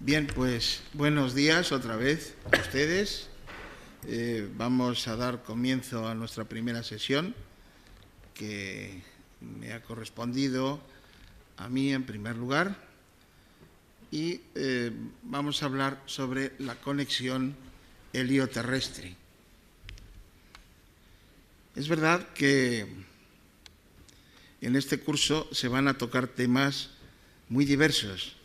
Bien, pues buenos días otra vez a ustedes. Vamos a dar comienzo a nuestra primera sesión, que me ha correspondido a mí en primer lugar, y vamos a hablar sobre la conexión helioterrestre. Es verdad que en este curso se van a tocar temas muy diversos,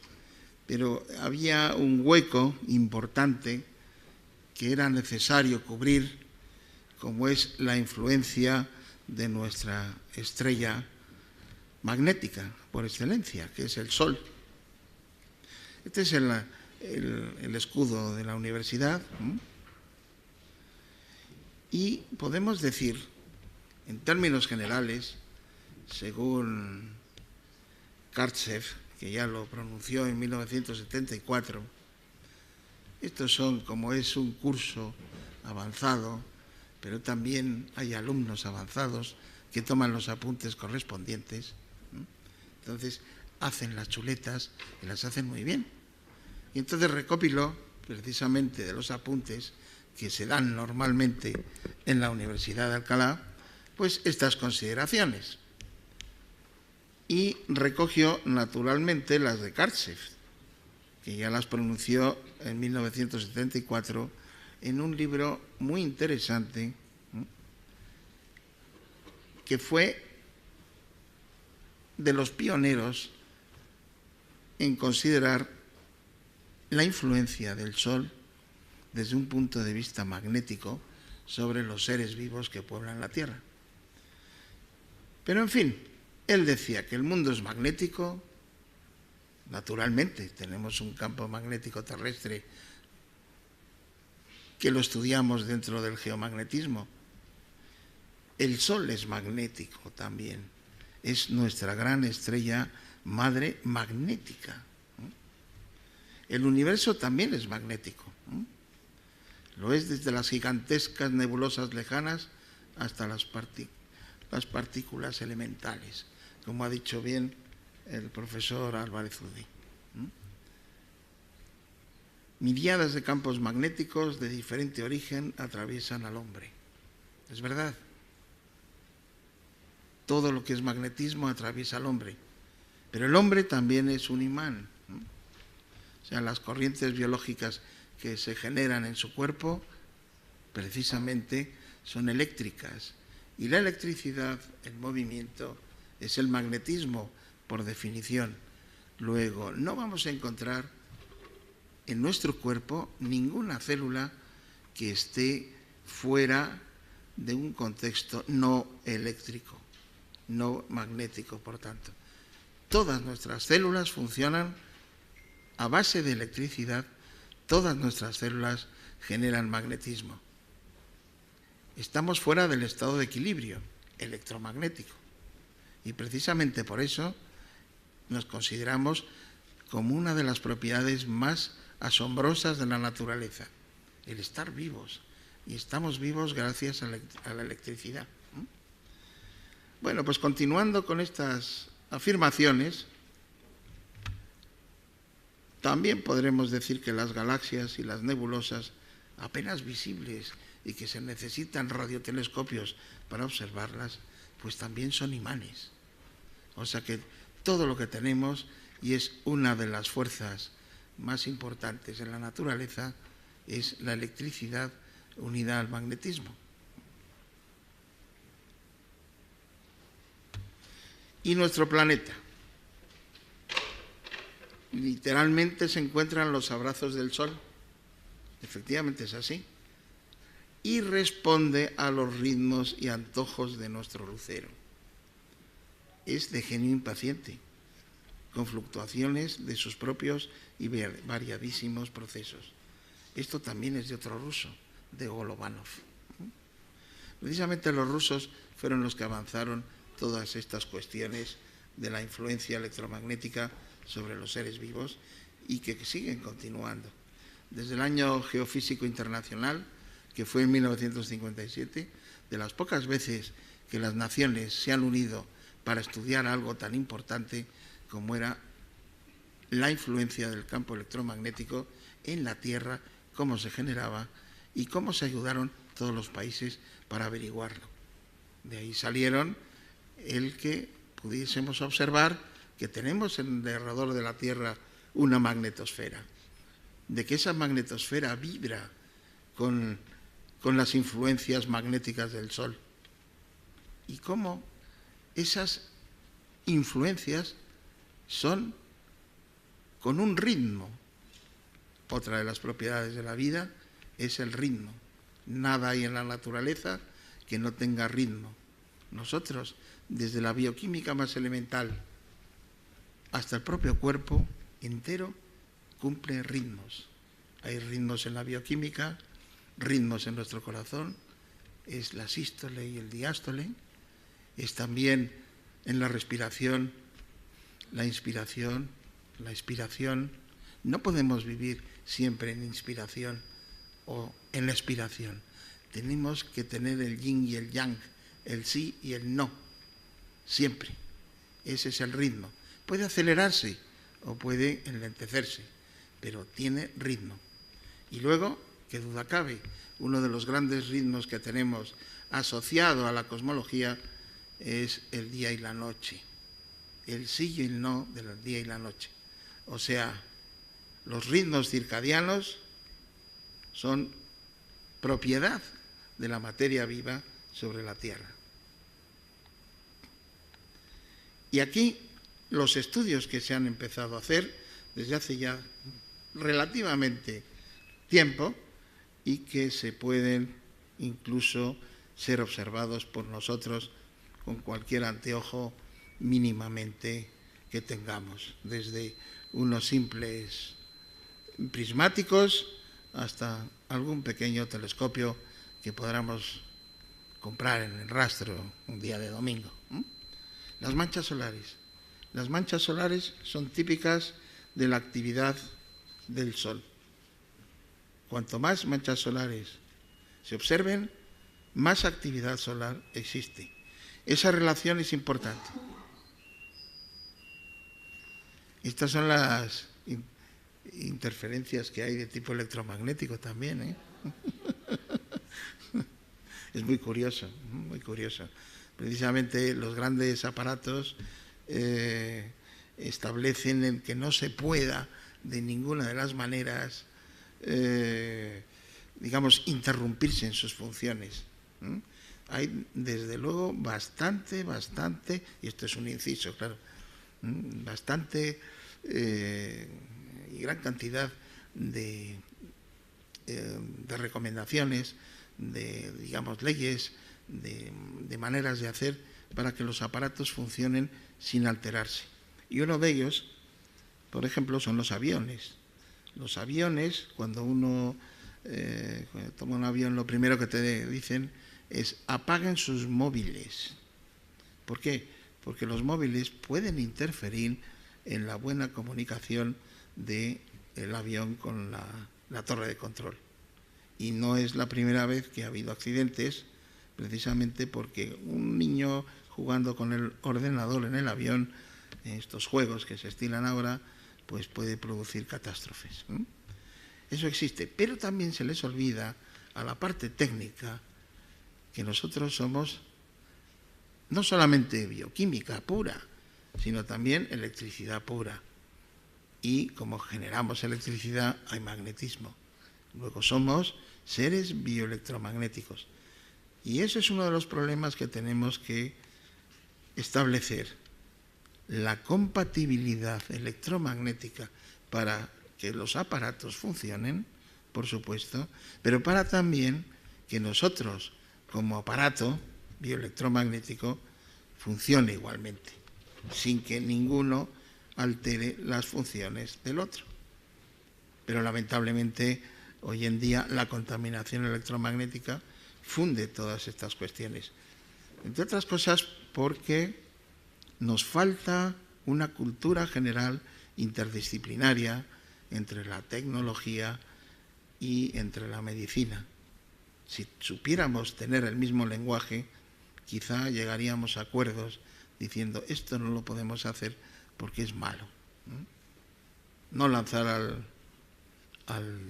pero había un hueco importante que era necesario cubrir, como es la influencia de nuestra estrella magnética por excelencia, que es el Sol. Este es el escudo de la universidad, y podemos decir, en términos generales, según Kartsev, que ya lo pronunció en 1974, estos son, como es un curso avanzado, pero también hay alumnos avanzados que toman los apuntes correspondientes, entonces hacen las chuletas y las hacen muy bien. Y entonces recopiló precisamente de los apuntes que se dan normalmente en la Universidad de Alcalá, pues estas consideraciones. Y recogió naturalmente las de Kartsev, que ya las pronunció en 1974 en un libro muy interesante que fue de los pioneros en considerar la influencia del Sol desde un punto de vista magnético sobre los seres vivos que pueblan la Tierra. Pero en fin, él decía que el mundo es magnético. Naturalmente, tenemos un campo magnético terrestre que lo estudiamos dentro del geomagnetismo. El Sol es magnético también, es nuestra gran estrella madre magnética. El universo también es magnético. Lo es desde las gigantescas nebulosas lejanas hasta las partículas elementales, como ha dicho bien el profesor Álvarez Udí. Miriadas de campos magnéticos de diferente origen atraviesan al hombre. Es verdad. Todo lo que es magnetismo atraviesa al hombre. Pero el hombre también es un imán. O sea, las corrientes biológicas que se generan en su cuerpo precisamente son eléctricas. Y la electricidad, el movimiento, es el magnetismo por definición. Luego, no vamos a encontrar en nuestro cuerpo ninguna célula que esté fuera de un contexto no eléctrico, no magnético, por tanto. Todas nuestras células funcionan a base de electricidad, todas nuestras células generan magnetismo. Estamos fuera del estado de equilibrio electromagnético y precisamente por eso nos consideramos como una de las propiedades más asombrosas de la naturaleza, el estar vivos, y estamos vivos gracias a la electricidad. Bueno, pues continuando con estas afirmaciones, también podremos decir que las galaxias y las nebulosas apenas visibles y que se necesitan radiotelescopios para observarlas, pues también son imanes. O sea que todo lo que tenemos, y es una de las fuerzas más importantes en la naturaleza, es la electricidad unida al magnetismo. Y nuestro planeta literalmente se encuentra en los abrazos del Sol. Efectivamente es así. Y responde a los ritmos y antojos de nuestro lucero. Es de genio impaciente, con fluctuaciones de sus propios y variadísimos procesos. Esto también es de otro ruso, de Golovanov. Precisamente los rusos fueron los que avanzaron todas estas cuestiones de la influencia electromagnética sobre los seres vivos y que siguen continuando. Desde el año Geofísico Internacional, que fue en 1957, de las pocas veces que las naciones se han unido para estudiar algo tan importante como era la influencia del campo electromagnético en la Tierra, cómo se generaba y cómo se ayudaron todos los países para averiguarlo. De ahí salieron el que pudiésemos observar que tenemos alrededor de la Tierra una magnetosfera, de que esa magnetosfera vibra con las influencias magnéticas del Sol y cómo esas influencias son con un ritmo. Otra de las propiedades de la vida es el ritmo. Nada hay en la naturaleza que no tenga ritmo. Nosotros, desde la bioquímica más elemental hasta el propio cuerpo entero, cumple ritmos. Hay ritmos en la bioquímica, ritmos en nuestro corazón, es la sístole y el diástole, es también en la respiración, la inspiración, la expiración. No podemos vivir siempre en inspiración o en la expiración. Tenemos que tener el yin y el yang, el sí y el no, siempre. Ese es el ritmo. Puede acelerarse o puede enlentecerse, pero tiene ritmo. Y luego, qué duda cabe, uno de los grandes ritmos que tenemos asociado a la cosmología es el día y la noche, el sí y el no del día y la noche. O sea, los ritmos circadianos son propiedad de la materia viva sobre la Tierra. Y aquí los estudios que se han empezado a hacer desde hace ya relativamente tiempo y que se pueden incluso ser observados por nosotros con cualquier anteojo mínimamente que tengamos, desde unos simples prismáticos hasta algún pequeño telescopio que podamos comprar en el rastro un día de domingo. Las manchas solares. Las manchas solares son típicas de la actividad del Sol. Cuanto más manchas solares se observen, más actividad solar existe. Esa relación es importante. Estas son las interferencias que hay de tipo electromagnético también, ¿eh? Es muy curioso, muy curioso. Precisamente los grandes aparatos establecen que no se pueda de ninguna de las maneras, digamos, interrumpirse en sus funciones. Hay, desde luego, bastante, y esto es un inciso, claro, bastante y gran cantidad de recomendaciones, de, digamos, leyes, de maneras de hacer para que los aparatos funcionen sin alterarse. Y uno de ellos, por ejemplo, son los aviones. Los aviones, cuando uno toma un avión, lo primero que te dicen es apaguen sus móviles. ¿Por qué? Porque los móviles pueden interferir en la buena comunicación del avión con la torre de control. Y no es la primera vez que ha habido accidentes, precisamente porque un niño jugando con el ordenador en el avión, estos juegos que se estilan ahora, pues puede producir catástrofes. Eso existe, pero también se les olvida a la parte técnica que nosotros somos no solamente bioquímica pura, sino también electricidad pura. Y como generamos electricidad, hay magnetismo. Luego somos seres bioelectromagnéticos. Y ese es uno de los problemas que tenemos que establecer. La compatibilidad electromagnética para que los aparatos funcionen, por supuesto, pero para también que nosotros, como aparato bioelectromagnético, funcione igualmente, sin que ninguno altere las funciones del otro. Pero lamentablemente, hoy en día, la contaminación electromagnética funde todas estas cuestiones. Entre otras cosas, porque nos falta una cultura general interdisciplinaria entre la tecnología y entre la medicina. Si supiéramos tener el mismo lenguaje, quizá llegaríamos a acuerdos diciendo esto no lo podemos hacer porque es malo. no lanzar al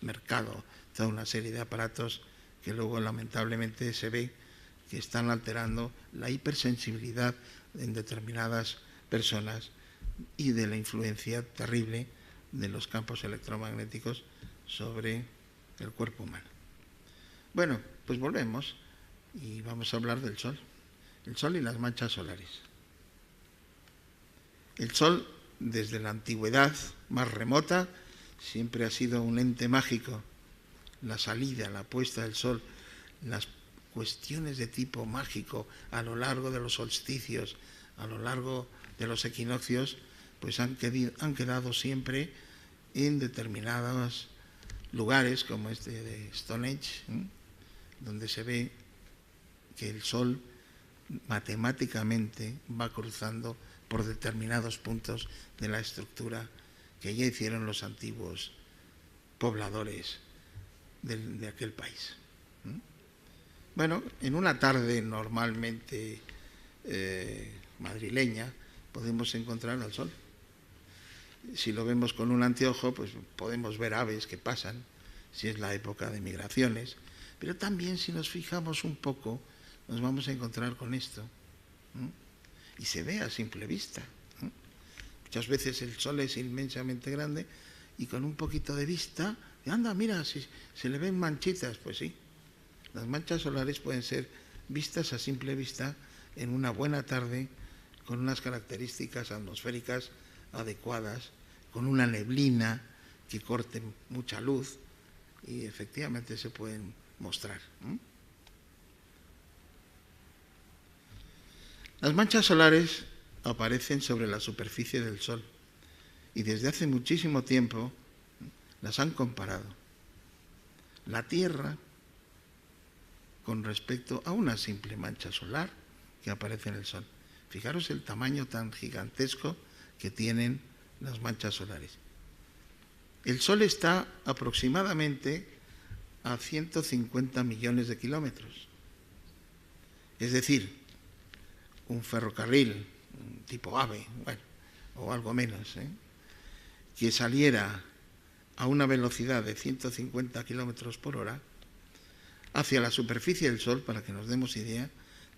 mercado toda una serie de aparatos que luego lamentablemente se ve que están alterando la hipersensibilidad en determinadas personas y de la influencia terrible de los campos electromagnéticos sobre el cuerpo humano. Bueno, pues volvemos y vamos a hablar del Sol. El Sol y las manchas solares. El Sol, desde la antigüedad más remota, siempre ha sido un ente mágico. La salida, la puesta del Sol, las cuestiones de tipo mágico a lo largo de los solsticios, a lo largo de los equinoccios, pues han quedado siempre en determinados lugares, como este de Stonehenge, donde se ve que el Sol matemáticamente va cruzando por determinados puntos de la estructura que ya hicieron los antiguos pobladores de aquel país. Bueno, en una tarde normalmente madrileña podemos encontrar al Sol. Si lo vemos con un anteojo, pues podemos ver aves que pasan, si es la época de migraciones, pero también si nos fijamos un poco, nos vamos a encontrar con esto. Y se ve a simple vista. Muchas veces el Sol es inmensamente grande y con un poquito de vista, anda, mira, si se le ven manchitas, pues sí. Las manchas solares pueden ser vistas a simple vista en una buena tarde, con unas características atmosféricas adecuadas, con una neblina que corte mucha luz, y efectivamente se pueden mostrar. Las manchas solares aparecen sobre la superficie del Sol y desde hace muchísimo tiempo las han comparado. La Tierra con respecto a una simple mancha solar que aparece en el Sol. Fijaros el tamaño tan gigantesco que tienen las manchas solares. El Sol está aproximadamente a 150 millones de kilómetros. Es decir, un ferrocarril, un tipo AVE, bueno, o algo menos, que saliera a una velocidad de 150 kilómetros por hora, hacia la superficie del Sol, para que nos demos idea,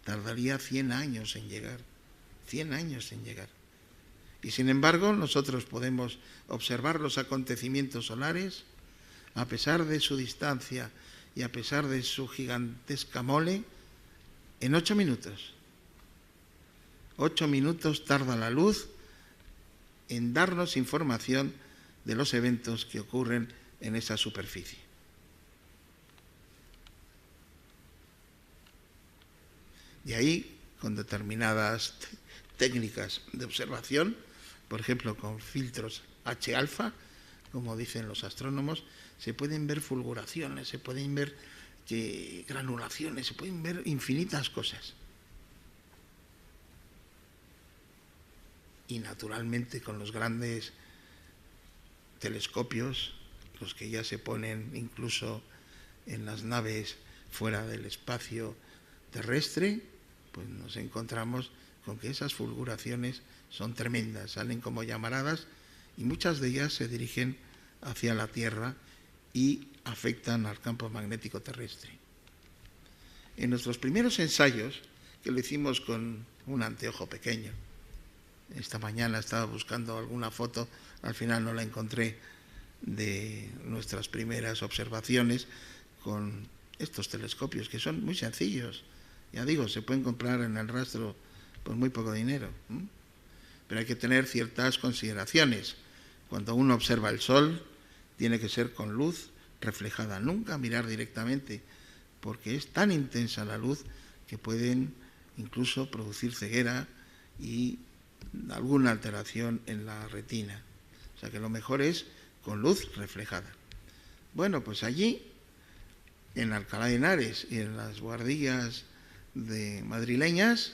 tardaría 100 años en llegar. 100 años en llegar. Y sin embargo, nosotros podemos observar los acontecimientos solares, a pesar de su distancia y a pesar de su gigantesca mole, en 8 minutos. 8 minutos tarda la luz en darnos información de los eventos que ocurren en esa superficie. Y ahí, con determinadas técnicas de observación, por ejemplo, con filtros H-alfa, como dicen los astrónomos, se pueden ver fulguraciones, se pueden ver granulaciones, se pueden ver infinitas cosas. Y naturalmente con los grandes telescopios, los que ya se ponen incluso en las naves fuera del espacio terrestre, pues nos encontramos con que esas fulguraciones son tremendas, salen como llamaradas y muchas de ellas se dirigen hacia la Tierra y afectan al campo magnético terrestre. En nuestros primeros ensayos, que lo hicimos con un anteojo pequeño, esta mañana estaba buscando alguna foto, al final no la encontré, de nuestras primeras observaciones con estos telescopios, que son muy sencillos. Ya digo, se pueden comprar en el rastro por muy poco dinero. Pero hay que tener ciertas consideraciones. Cuando uno observa el Sol, tiene que ser con luz reflejada, nunca mirar directamente, porque es tan intensa la luz que pueden incluso producir ceguera y alguna alteración en la retina. O sea que lo mejor es con luz reflejada. Bueno, pues allí, en Alcalá de Henares y en las guardillas madrileñas,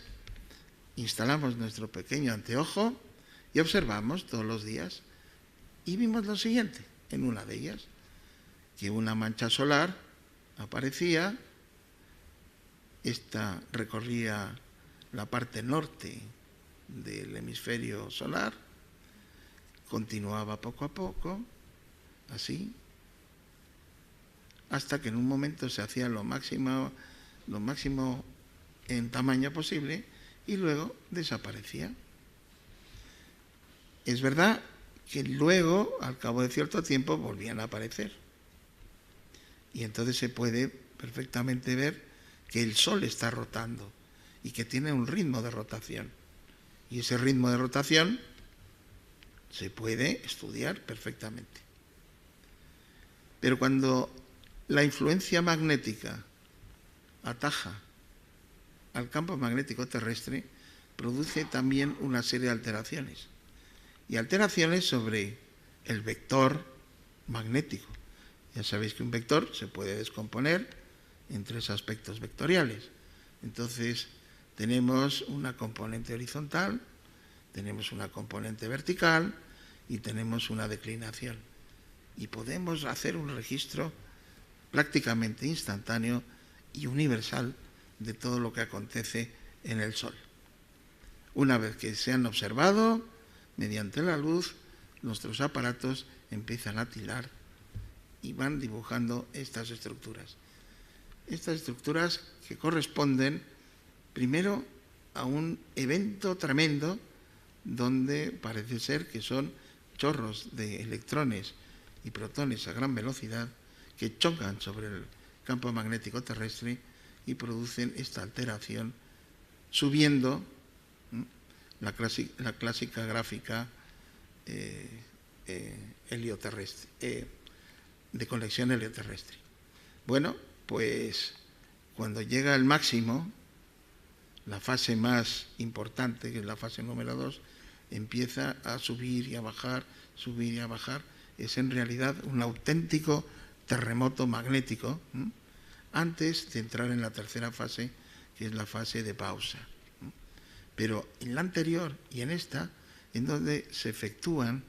instalamos nuestro pequeño anteojo y observamos todos los días y vimos lo siguiente, en una de ellas, que una mancha solar aparecía, esta recorría la parte norte del hemisferio solar continuaba poco a poco, así, hasta que en un momento se hacía lo máximo en tamaño posible y luego desaparecía. Es verdad que luego, al cabo de cierto tiempo, volvían a aparecer. Y entonces se puede perfectamente ver que el Sol está rotando y que tiene un ritmo de rotación. Y ese ritmo de rotación se puede estudiar perfectamente. Pero cuando la influencia magnética ataja al campo magnético terrestre, produce también una serie de alteraciones. Y alteraciones sobre el vector magnético. Ya sabéis que un vector se puede descomponer en 3 aspectos vectoriales. Entonces, tenemos una componente horizontal, tenemos una componente vertical y tenemos una declinación. Y podemos hacer un registro prácticamente instantáneo y universal de todo lo que acontece en el Sol. Una vez que se han observado, mediante la luz, nuestros aparatos empiezan a tilar y van dibujando estas estructuras. Estas estructuras que corresponden primero a un evento tremendo donde parece ser que son chorros de electrones y protones a gran velocidad que chocan sobre el campo magnético terrestre y producen esta alteración subiendo la clásica gráfica helioterrestre, de conexión helioterrestre. Bueno, pues cuando llega el máximo, la fase más importante, que es la fase número 2, empieza a subir y a bajar, subir y a bajar. Es en realidad un auténtico terremoto magnético, antes de entrar en la tercera fase, que es la fase de pausa. Pero en la anterior y en esta, en donde se efectúan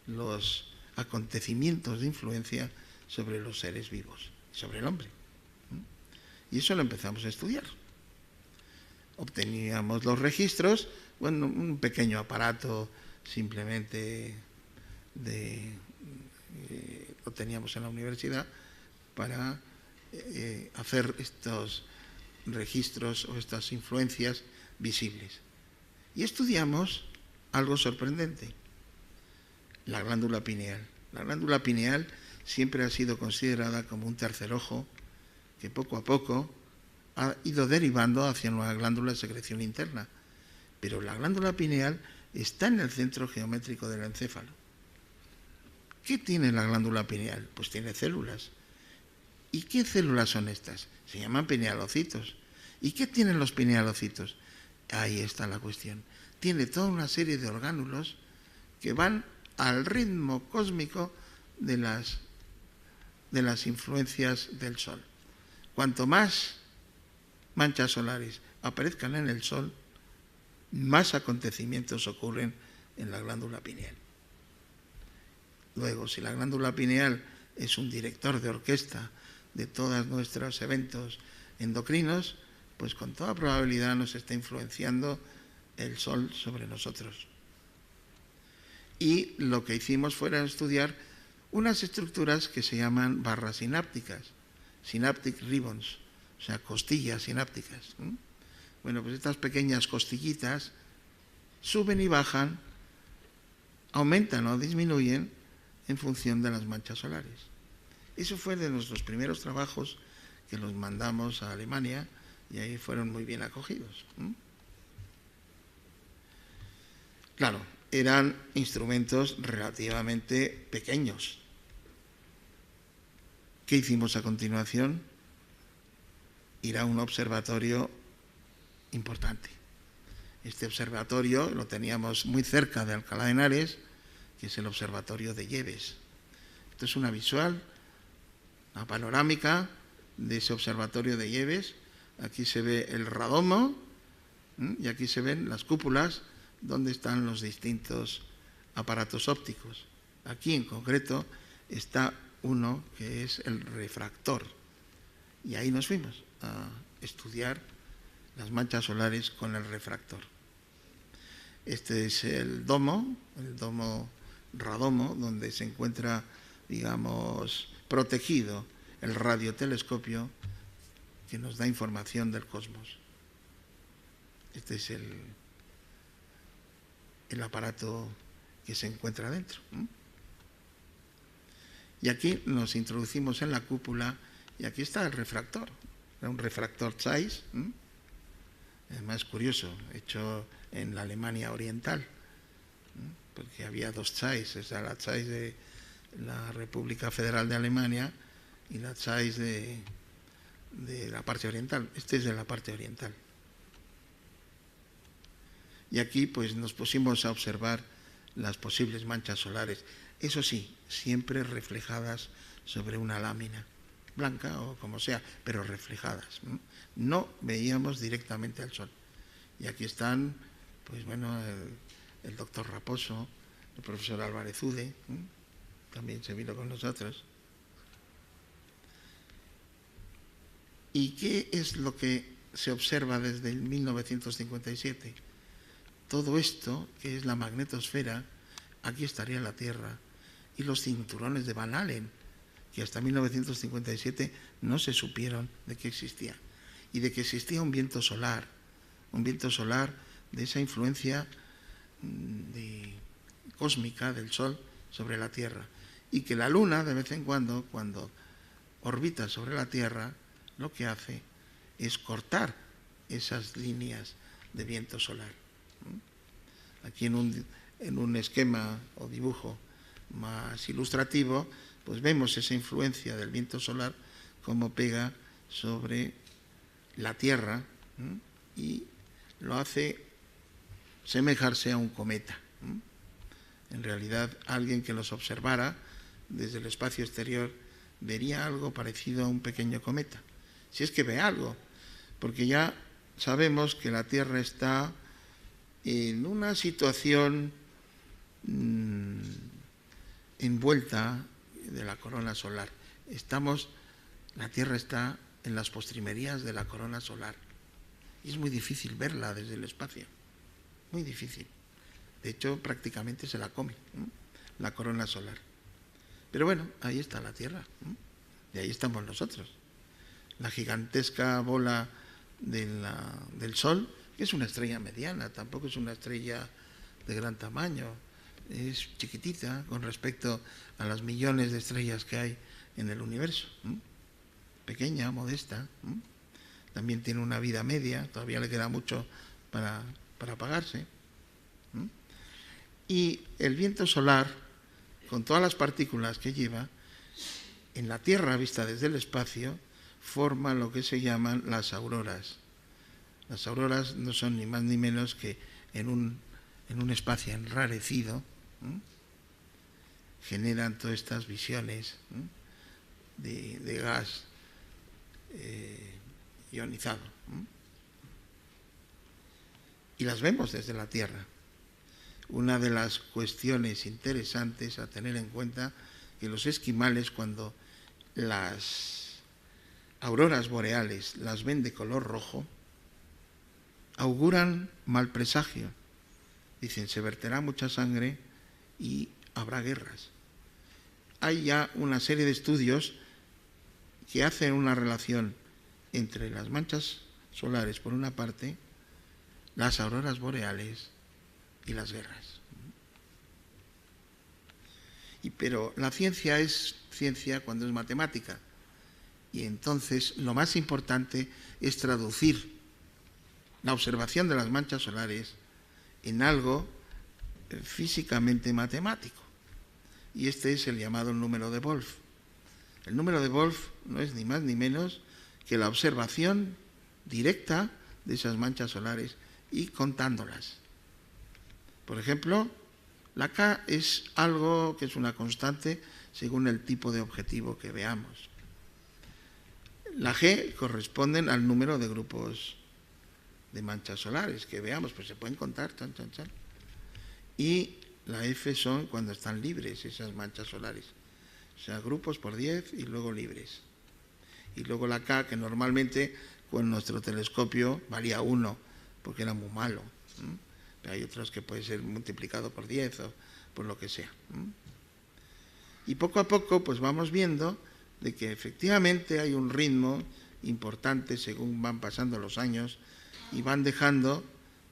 los acontecimientos de influencia sobre los seres vivos, sobre el hombre. Y eso lo empezamos a estudiar. Obteníamos los registros, bueno, un pequeño aparato simplemente lo teníamos en la universidad para hacer estos registros o estas influencias visibles. Y estudiamos algo sorprendente, la glándula pineal. La glándula pineal siempre ha sido considerada como un tercer ojo que poco a poco ha ido derivando hacia una glándula de secreción interna. Pero la glándula pineal está en el centro geométrico del encéfalo. ¿Qué tiene la glándula pineal? Pues tiene células. ¿Y qué células son estas? Se llaman pinealocitos. ¿Y qué tienen los pinealocitos? Ahí está la cuestión. Tiene toda una serie de orgánulos que van al ritmo cósmico de las influencias del Sol. Cuanto más manchas solares aparezcan en el Sol, más acontecimientos ocurren en la glándula pineal. Luego, si la glándula pineal es un director de orquesta de todos nuestros eventos endocrinos, pues con toda probabilidad nos está influenciando el Sol sobre nosotros. Y lo que hicimos fue estudiar unas estructuras que se llaman barras sinápticas, synaptic ribbons, o sea, costillas sinápticas. Bueno, pues estas pequeñas costillitas suben y bajan, aumentan o disminuyen en función de las manchas solares. Eso fue de nuestros primeros trabajos que los mandamos a Alemania y ahí fueron muy bien acogidos. Claro, eran instrumentos relativamente pequeños. ¿Qué hicimos a continuación? Ir a un observatorio importante. Este observatorio lo teníamos muy cerca de Alcalá de Henares, que es el observatorio de Yebes. Esto es una visual, una panorámica de ese observatorio de Yebes. Aquí se ve el radomo y aquí se ven las cúpulas donde están los distintos aparatos ópticos. Aquí en concreto está uno que es el refractor. Y ahí nos fuimos a estudiar las manchas solares con el refractor. Este es el domo radomo, donde se encuentra, digamos, protegido el radiotelescopio que nos da información del cosmos. Este es el aparato que se encuentra dentro. Y aquí nos introducimos en la cúpula y aquí está el refractor. Era un refractor Zeiss, además curioso, hecho en la Alemania Oriental, porque había dos Zeiss, o sea, la Zeiss de la República Federal de Alemania y la Zeiss de la parte oriental. Este es de la parte oriental. Y aquí pues nos pusimos a observar las posibles manchas solares, eso sí, siempre reflejadas sobre una lámina blanca o como sea, pero reflejadas. No veíamos directamente al sol. Y aquí están, pues bueno, el doctor Raposo, el profesor Álvarez Ude, también se vino con nosotros. ¿Y qué es lo que se observa desde el 1957? Todo esto, que es la magnetosfera, aquí estaría la Tierra, y los cinturones de Van Allen, que hasta 1957 no se supieron de que existía, y de que existía un viento solar de esa influencia cósmica del Sol sobre la Tierra, y que la Luna, de vez en cuando orbita sobre la Tierra, lo que hace es cortar esas líneas de viento solar. Aquí en un esquema o dibujo más ilustrativo, pues vemos esa influencia del viento solar como pega sobre la Tierra y lo hace semejarse a un cometa. En realidad, alguien que los observara desde el espacio exterior vería algo parecido a un pequeño cometa, si es que ve algo, porque ya sabemos que la Tierra está en una situación envuelta de la corona solar. La Tierra está en las postrimerías de la corona solar y es muy difícil verla desde el espacio, muy difícil. De hecho, prácticamente se la come, la corona solar. Pero bueno, ahí está la Tierra, y ahí estamos nosotros. La gigantesca bola del Sol, que es una estrella mediana, tampoco es una estrella de gran tamaño, es chiquitita con respecto a las millones de estrellas que hay en el universo, pequeña, modesta, también tiene una vida media, todavía le queda mucho para apagarse. Y el viento solar, con todas las partículas que lleva, en la Tierra vista desde el espacio, forma lo que se llaman las auroras. Las auroras no son ni más ni menos que en un espacio enrarecido, generan todas estas visiones de gas ionizado. Y las vemos desde la Tierra. Una de las cuestiones interesantes a tener en cuenta que los esquimales, cuando las auroras boreales las ven de color rojo, auguran mal presagio. Dicen, se verterá mucha sangre y habrá guerras. Hay ya una serie de estudios que hacen una relación entre las manchas solares, por una parte, las auroras boreales y las guerras. Pero la ciencia es ciencia cuando es matemática, y entonces lo más importante es traducir la observación de las manchas solares en algo físicamente matemático, y este es el llamado número de Wolf. El número de Wolf no es ni más ni menos que la observación directa de esas manchas solares y contándolas. Por ejemplo, la K es algo que es una constante según el tipo de objetivo que veamos. La G corresponden al número de grupos de manchas solares que veamos, pues se pueden contar, y la F son cuando están libres esas manchas solares, o sea, grupos por 10 y luego libres. Y luego la K, que normalmente con nuestro telescopio valía 1, porque era muy malo. Pero hay otros que puede ser multiplicado por 10 por lo que sea. Y poco a poco pues vamos viendo de que efectivamente hay un ritmo importante según van pasando los años y van dejando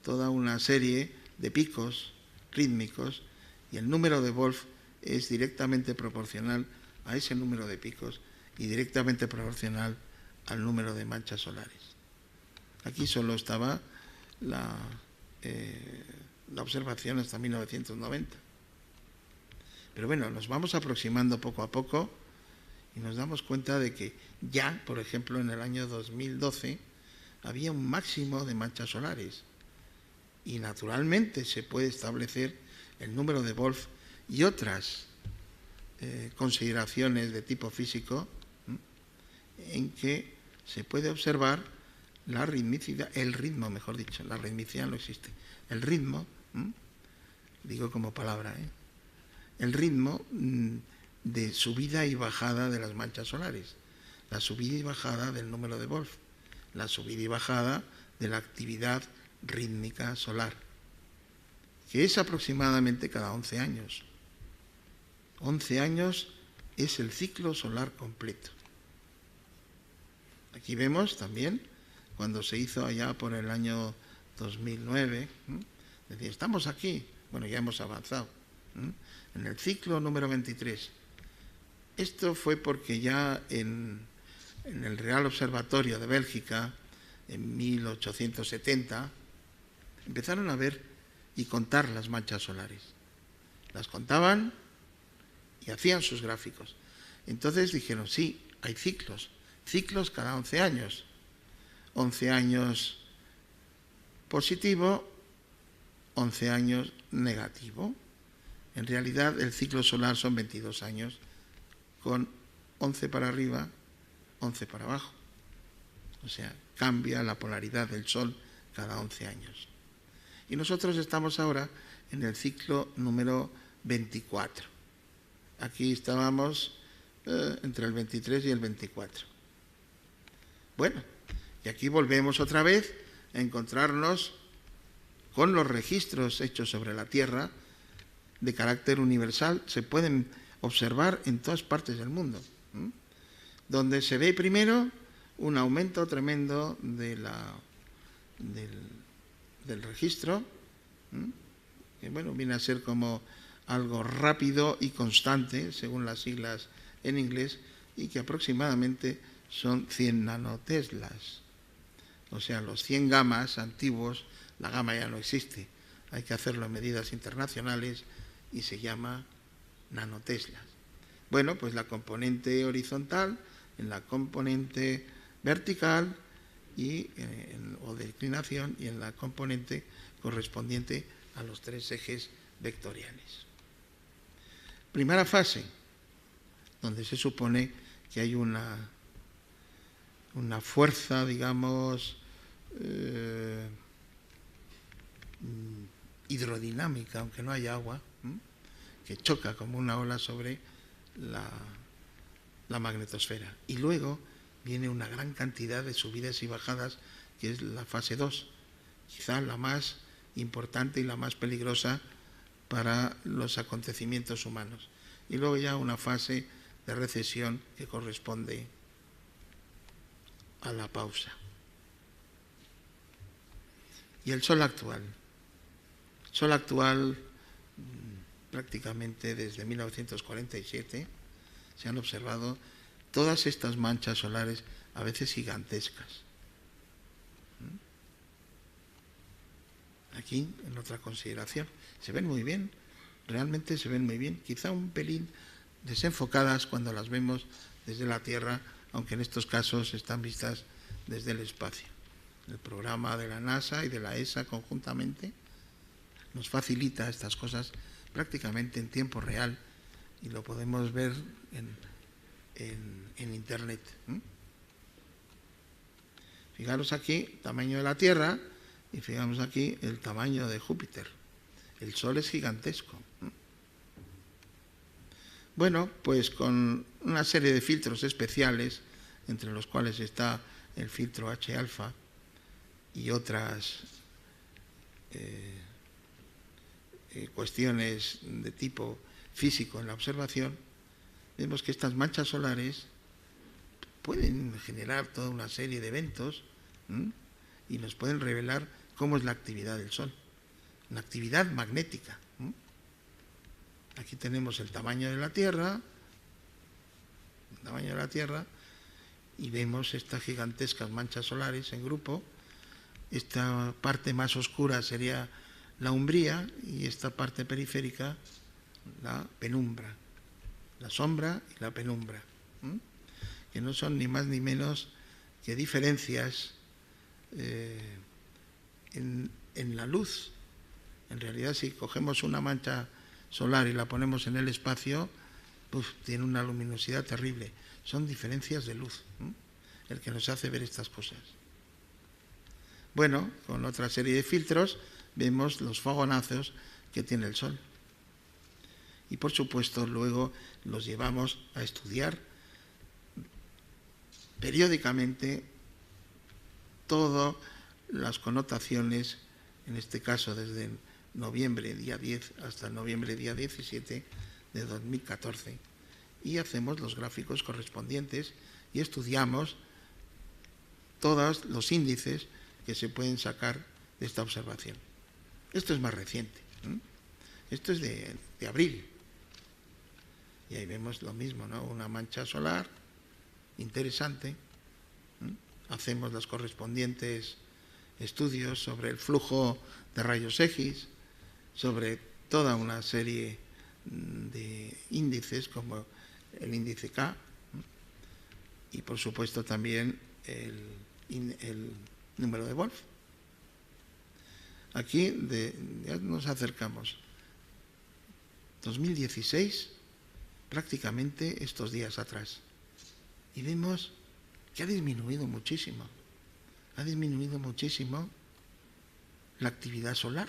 toda una serie de picos rítmicos, y el número de Wolf es directamente proporcional a ese número de picos y directamente proporcional al número de manchas solares. Aquí solo estaba la observación hasta 1990. Pero bueno, nos vamos aproximando poco a poco y nos damos cuenta de que ya, por ejemplo, en el año 2012 había un máximo de manchas solares y naturalmente se puede establecer el número de Wolf y otras consideraciones de tipo físico en que se puede observar la ritmicidad, el ritmo, mejor dicho, la ritmicidad no existe, el ritmo, digo como palabra, el ritmo de subida y bajada de las manchas solares, la subida y bajada del número de Wolf, la subida y bajada de la actividad rítmica solar, que es aproximadamente cada 11 años. 11 años es el ciclo solar completo. Aquí vemos también, cuando se hizo allá por el año 2009, es decir, estamos aquí, bueno, ya hemos avanzado, en el ciclo número 23. Esto fue porque ya en el Real Observatorio de Bélgica, en 1870, empezaron a ver y contar las manchas solares. Las contaban y hacían sus gráficos. Entonces dijeron, sí, hay ciclos cada 11 años. 11 años positivo, 11 años negativo. En realidad el ciclo solar son 22 años, con 11 para arriba, 11 para abajo. O sea, cambia la polaridad del Sol cada 11 años. Y nosotros estamos ahora en el ciclo número 24. Aquí estábamos entre el 23 y el 24. Bueno, y aquí volvemos otra vez a encontrarnos con los registros hechos sobre la Tierra de carácter universal. Se pueden observar en todas partes del mundo, donde se ve primero un aumento tremendo del registro, que bueno, viene a ser como algo rápido y constante, según las siglas en inglés, y que aproximadamente son 100 nanoteslas. O sea, los 100 gamas antiguos, la gama ya no existe, hay que hacerlo en medidas internacionales y se llama nanoteslas. Bueno, pues la componente horizontal, en la componente vertical o de inclinación, y en la componente correspondiente a los 3 ejes vectoriales. Primera fase, donde se supone que hay una fuerza, digamos, hidrodinámica, aunque no haya agua, que choca como una ola sobre la magnetosfera. Y luego viene una gran cantidad de subidas y bajadas, que es la fase 2, quizá la más importante y la más peligrosa para los acontecimientos humanos. Y luego ya una fase de recesión que corresponde a la pausa. Y el Sol actual. Sol actual, prácticamente desde 1947, se han observado todas estas manchas solares, a veces gigantescas. Aquí, en otra consideración, se ven muy bien, realmente se ven muy bien, quizá un pelín desenfocadas cuando las vemos desde la Tierra, aunque en estos casos están vistas desde el espacio. El programa de la NASA y de la ESA conjuntamente nos facilita estas cosas prácticamente en tiempo real y lo podemos ver en Internet. Fijaros aquí, tamaño de la Tierra, y fijamos aquí el tamaño de Júpiter. El Sol es gigantesco. Bueno, pues con una serie de filtros especiales, entre los cuales está el filtro H-alfa y otras cuestiones de tipo físico en la observación, vemos que estas manchas solares pueden generar toda una serie de eventos y nos pueden revelar cómo es la actividad del Sol, una actividad magnética. Aquí tenemos el tamaño de la Tierra, y vemos estas gigantescas manchas solares en grupo. Esta parte más oscura sería la umbría y esta parte periférica la penumbra, la sombra y la penumbra, que no son ni más ni menos que diferencias en la luz. En realidad, si cogemos una mancha solar y la ponemos en el espacio, tiene una luminosidad terrible. Son diferencias de luz, el que nos hace ver estas cosas. Bueno, con otra serie de filtros vemos los fogonazos que tiene el Sol. Y por supuesto luego los llevamos a estudiar periódicamente todas las connotaciones, en este caso desde noviembre día 10 hasta noviembre día 17 de 2014, y hacemos los gráficos correspondientes y estudiamos todos los índices que se pueden sacar de esta observación. Esto es más reciente, esto es de abril, y ahí vemos lo mismo, ¿no? Una mancha solar interesante. Hacemos los correspondientes estudios sobre el flujo de rayos X, sobre toda una serie de índices como el índice K y por supuesto también el número de Wolf. Aquí ya nos acercamos. 2016, prácticamente estos días atrás. Y vemos que ha disminuido muchísimo la actividad solar.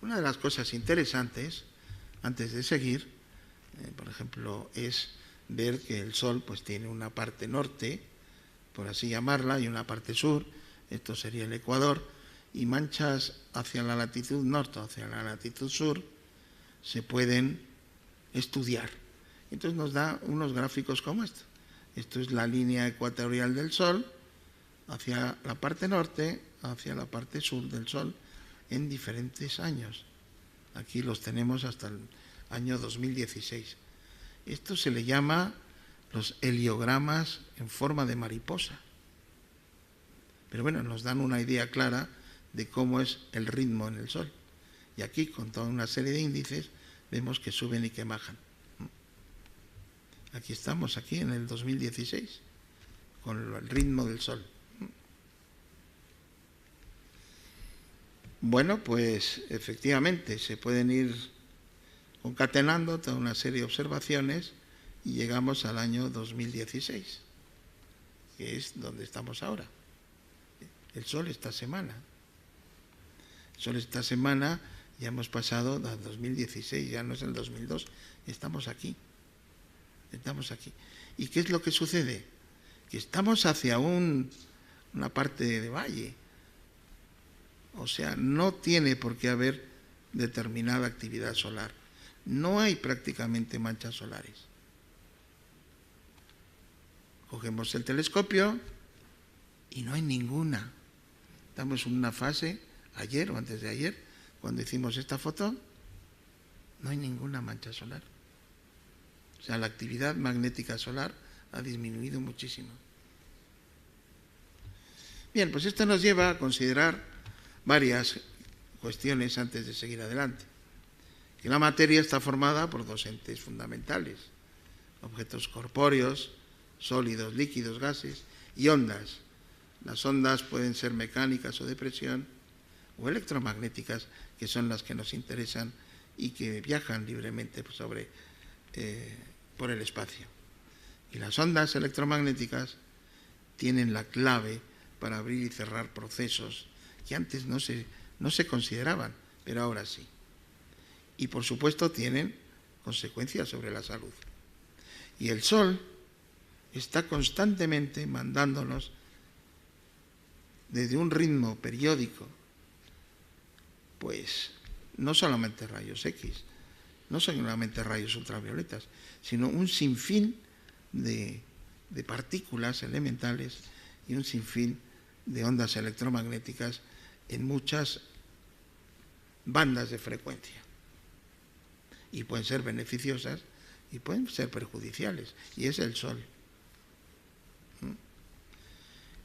Una de las cosas interesantes, antes de seguir, por ejemplo, es ver que el Sol pues tiene una parte norte, por así llamarla, y una parte sur, esto sería el ecuador, y manchas hacia la latitud norte, hacia la latitud sur, se pueden estudiar. Entonces nos da unos gráficos como esto. Esto es la línea ecuatorial del Sol, hacia la parte norte, hacia la parte sur del Sol, en diferentes años. Aquí los tenemos hasta el año 2016. Esto se le llama los heliogramas en forma de mariposa. Pero bueno, nos dan una idea clara de cómo es el ritmo en el Sol. Y aquí, con toda una serie de índices, vemos que suben y que bajan. Aquí estamos, aquí en el 2016, con el ritmo del Sol. Bueno, pues efectivamente se pueden ir concatenando toda una serie de observaciones y llegamos al año 2016, que es donde estamos ahora. El Sol esta semana. El Sol esta semana ya hemos pasado al 2016, ya no es el 2002, estamos aquí. Estamos aquí. ¿Y qué es lo que sucede? Que estamos hacia una parte de valle. O sea, no tiene por qué haber determinada actividad solar. No hay prácticamente manchas solares. Cogemos el telescopio y no hay ninguna. Estamos en una fase, ayer o antes de ayer, cuando hicimos esta foto, no hay ninguna mancha solar. O sea, la actividad magnética solar ha disminuido muchísimo. Bien, pues esto nos lleva a considerar varias cuestiones antes de seguir adelante. Que la materia está formada por dos entes fundamentales: objetos corpóreos, sólidos, líquidos, gases y ondas. Las ondas pueden ser mecánicas o de presión o electromagnéticas, que son las que nos interesan y que viajan libremente por el espacio. Y las ondas electromagnéticas tienen la clave para abrir y cerrar procesos que antes no se consideraban, pero ahora sí. Y por supuesto tienen consecuencias sobre la salud. Y el Sol está constantemente mandándonos desde un ritmo periódico, pues no solamente rayos X, no solamente rayos ultravioletas, sino un sinfín de partículas elementales y un sinfín de ondas electromagnéticas en muchas bandas de frecuencia. Y pueden ser beneficiosas y pueden ser perjudiciales, y es el Sol.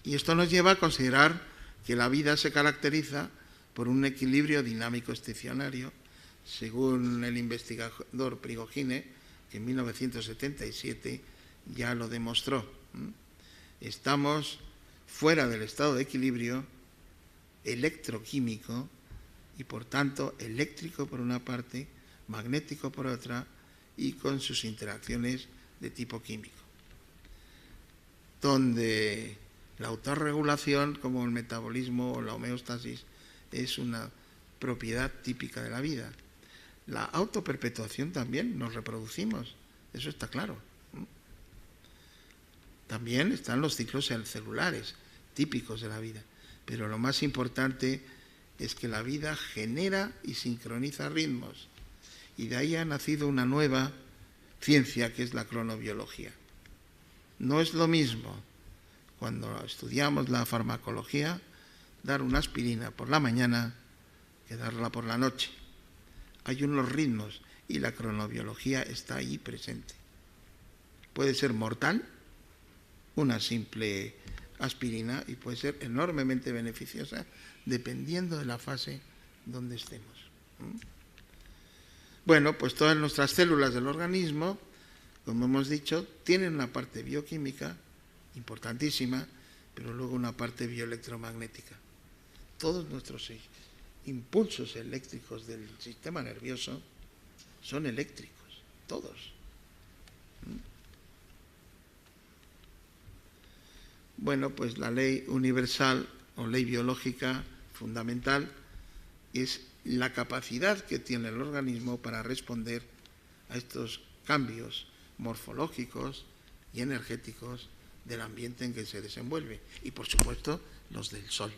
Y esto nos lleva a considerar que la vida se caracteriza por un equilibrio dinámico estacionario, según el investigador Prigogine, que en 1977 ya lo demostró. Estamos fuera del estado de equilibrio electroquímico y por tanto eléctrico por una parte, magnético por otra y con sus interacciones de tipo químico, donde la autorregulación, como el metabolismo o la homeostasis, es una propiedad típica de la vida. La autoperpetuación también, nos reproducimos, eso está claro. También están los ciclos celulares, típicos de la vida, pero lo más importante es que la vida genera y sincroniza ritmos, y de ahí ha nacido una nueva ciencia que es la cronobiología. No es lo mismo, cuando estudiamos la farmacología, dar una aspirina por la mañana que darla por la noche. Hay unos ritmos y la cronobiología está ahí presente. Puede ser mortal una simple aspirina y puede ser enormemente beneficiosa dependiendo de la fase donde estemos. Bueno, pues todas nuestras células del organismo, como hemos dicho, tienen una parte bioquímica importantísima, pero luego una parte bioelectromagnética. Todos nuestros impulsos eléctricos del sistema nervioso son eléctricos, todos. Bueno, pues la ley universal o ley biológica fundamental es la capacidad que tiene el organismo para responder a estos cambios morfológicos y energéticos del ambiente en que se desenvuelve y, por supuesto, los del Sol.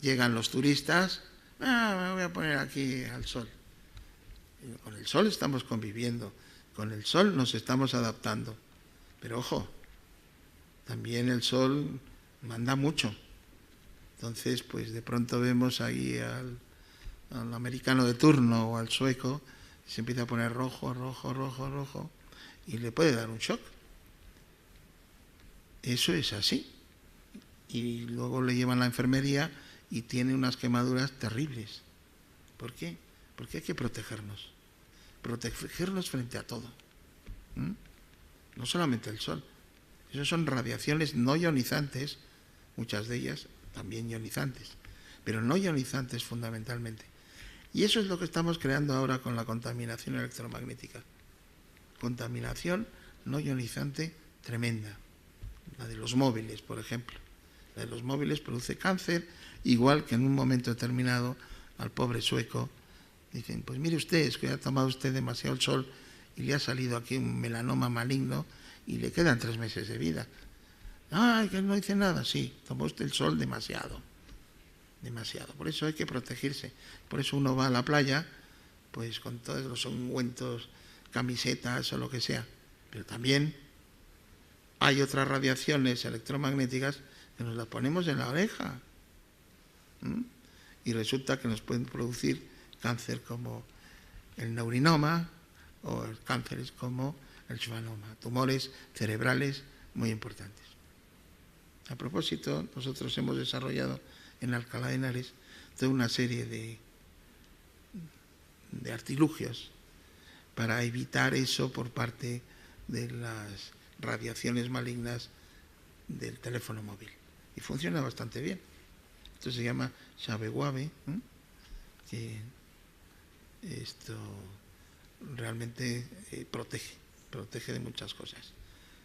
Llegan los turistas, me voy a poner aquí al Sol. Con el Sol estamos conviviendo, con el Sol nos estamos adaptando. Pero ojo, también el Sol manda mucho. Entonces, pues de pronto vemos ahí al americano de turno o al sueco, se empieza a poner rojo, rojo, rojo, rojo, y le puede dar un shock. Eso es así. Y luego le llevan a la enfermería y tiene unas quemaduras terribles. ¿Por qué? Porque hay que protegernos. Protegernos frente a todo. No solamente el Sol. Esas son radiaciones no ionizantes, muchas de ellas también ionizantes, pero no ionizantes fundamentalmente. Y eso es lo que estamos creando ahora con la contaminación electromagnética. Contaminación no ionizante tremenda. La de los móviles, por ejemplo. La de los móviles produce cáncer, igual que en un momento determinado al pobre sueco dicen, pues mire usted, es que ha tomado usted demasiado el sol y le ha salido aquí un melanoma maligno y le quedan 3 meses de vida. Ay, que no dice nada. Sí, tomó usted el sol demasiado. Demasiado. Por eso hay que protegerse. Por eso uno va a la playa, pues con todos los ungüentos, camisetas o lo que sea. Pero también hay otras radiaciones electromagnéticas que nos las ponemos en la oreja. Y resulta que nos pueden producir cáncer como el neurinoma o cánceres como el schwannoma, tumores cerebrales muy importantes. A propósito, nosotros hemos desarrollado en Alcalá de Henares toda una serie de artilugios para evitar eso por parte de las radiaciones malignas del teléfono móvil. Y funciona bastante bien. Esto se llama Shabewabe, que esto realmente protege de muchas cosas,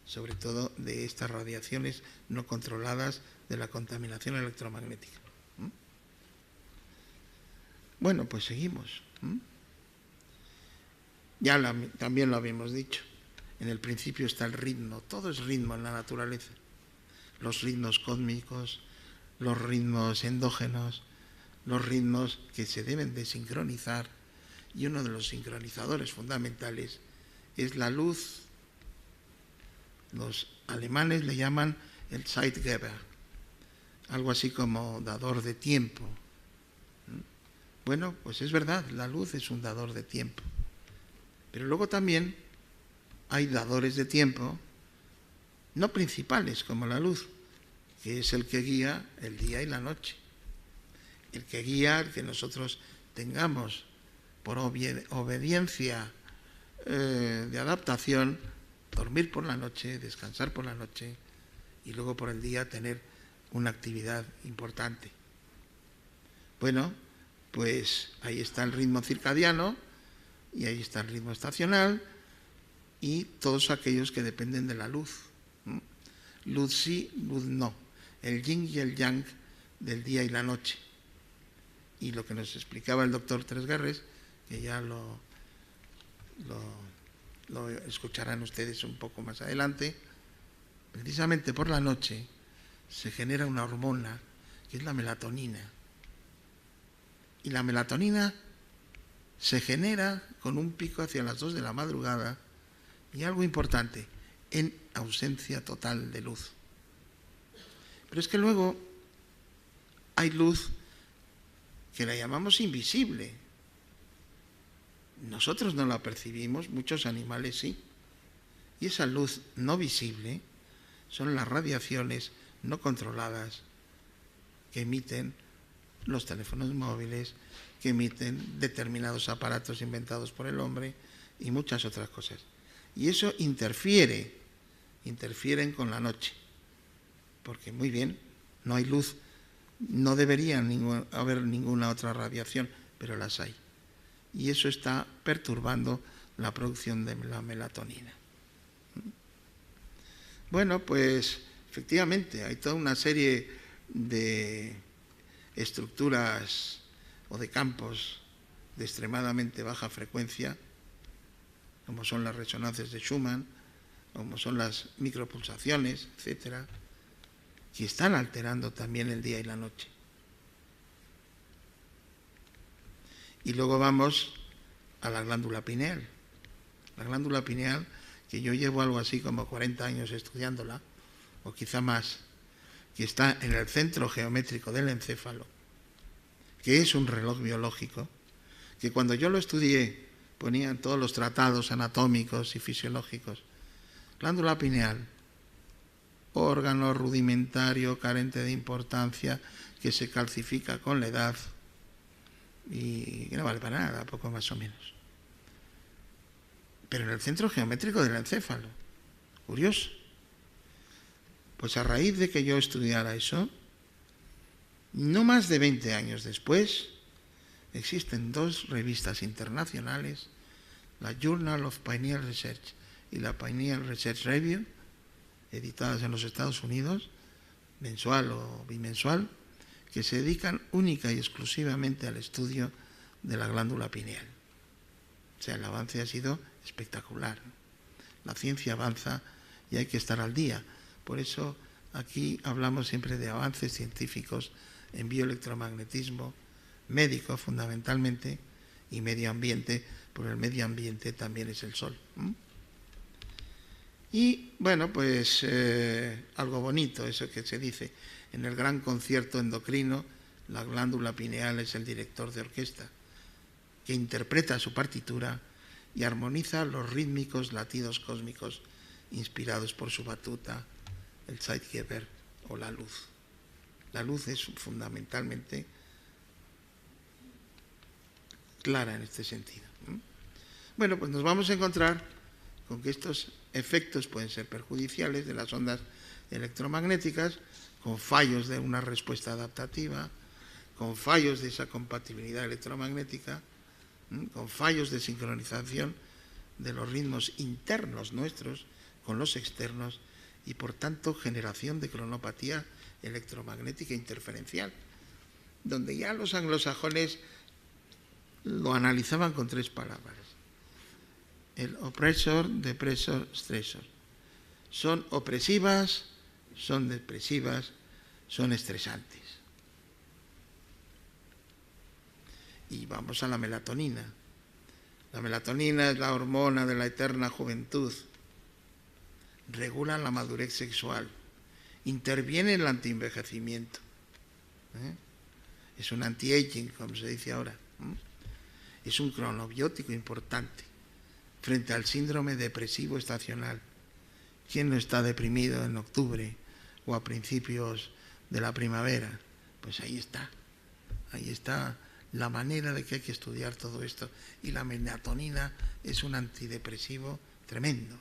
sobre todo de estas radiaciones no controladas de la contaminación electromagnética. Bueno, pues seguimos. Ya también lo habíamos dicho. En el principio está el ritmo, todo es ritmo en la naturaleza. Los ritmos cósmicos, los ritmos endógenos, los ritmos que se deben de sincronizar, y uno de los sincronizadores fundamentales es la luz. Los alemanes le llaman el Zeitgeber, algo así como dador de tiempo. Bueno, pues es verdad, la luz es un dador de tiempo. Pero luego también hay dadores de tiempo, no principales como la luz, que es el que guía el día y la noche. El que guía el que nosotros tengamos por obediencia de adaptación, dormir por la noche, descansar por la noche y luego por el día tener una actividad importante. Bueno, pues ahí está el ritmo circadiano y ahí está el ritmo estacional y todos aquellos que dependen de la luz. Luz sí, luz no. El yin y el yang del día y la noche. Y lo que nos explicaba el doctor Tresguerres, que ya lo escucharán ustedes un poco más adelante, precisamente por la noche se genera una hormona que es la melatonina. Y la melatonina se genera con un pico hacia las 2 de la madrugada y algo importante, en ausencia total de luz. Pero es que luego hay luz que la llamamos invisible. Nosotros no la percibimos, muchos animales sí. Y esa luz no visible son las radiaciones no controladas que emiten los teléfonos móviles, que emiten determinados aparatos inventados por el hombre y muchas otras cosas. Y eso interfieren con la noche. Porque muy bien, no hay luz, no debería haber ninguna otra radiación, pero las hay. Y eso está perturbando la producción de la melatonina. Bueno, pues efectivamente hay toda una serie de estructuras o de campos de extremadamente baja frecuencia, como son las resonancias de Schumann, como son las micropulsaciones, etcétera, que están alterando también el día y la noche. Y luego vamos a la glándula pineal. La glándula pineal, que yo llevo algo así como 40 años estudiándola, o quizá más, que está en el centro geométrico del encéfalo, que es un reloj biológico, que cuando yo lo estudié ponían todos los tratados anatómicos y fisiológicos. Glándula pineal, órgano rudimentario, carente de importancia, que se calcifica con la edad y que no vale para nada, poco más o menos. Pero en el centro geométrico del encéfalo. Curioso. Pues a raíz de que yo estudiara eso, no más de 20 años después, existen 2 revistas internacionales, la Journal of Pineal Research y la Pineal Research Review, editadas en los Estados Unidos, mensual o bimensual, que se dedican única y exclusivamente al estudio de la glándula pineal. O sea, el avance ha sido espectacular. La ciencia avanza y hay que estar al día. Por eso aquí hablamos siempre de avances científicos en bioelectromagnetismo, médico fundamentalmente, y medio ambiente, porque el medio ambiente también es el sol. Y bueno, pues algo bonito, eso que se dice, en el gran concierto endocrino, la glándula pineal es el director de orquesta, que interpreta su partitura y armoniza los rítmicos latidos cósmicos inspirados por su batuta, el Zeitgeber o la luz. La luz es fundamentalmente clara en este sentido. Bueno, pues nos vamos a encontrar con que estos efectos pueden ser perjudiciales de las ondas electromagnéticas, con fallos de una respuesta adaptativa, con fallos de esa compatibilidad electromagnética, con fallos de sincronización de los ritmos internos nuestros con los externos y por tanto generación de cronopatía electromagnética interferencial, donde ya los anglosajones lo analizaban con 3 palabras: el opresor, depresor, stresor. Son opresivas, son depresivas, son estresantes. Y vamos a la melatonina. La melatonina es la hormona de la eterna juventud. Regula la madurez sexual. Interviene en el antienvejecimiento. Es un anti-aging, como se dice ahora. Es un cronobiótico importante frente al síndrome depresivo estacional. ¿Quién no está deprimido en octubre o a principios de la primavera? Pues ahí está la manera de que hay que estudiar todo esto. Y la melatonina es un antidepresivo tremendo.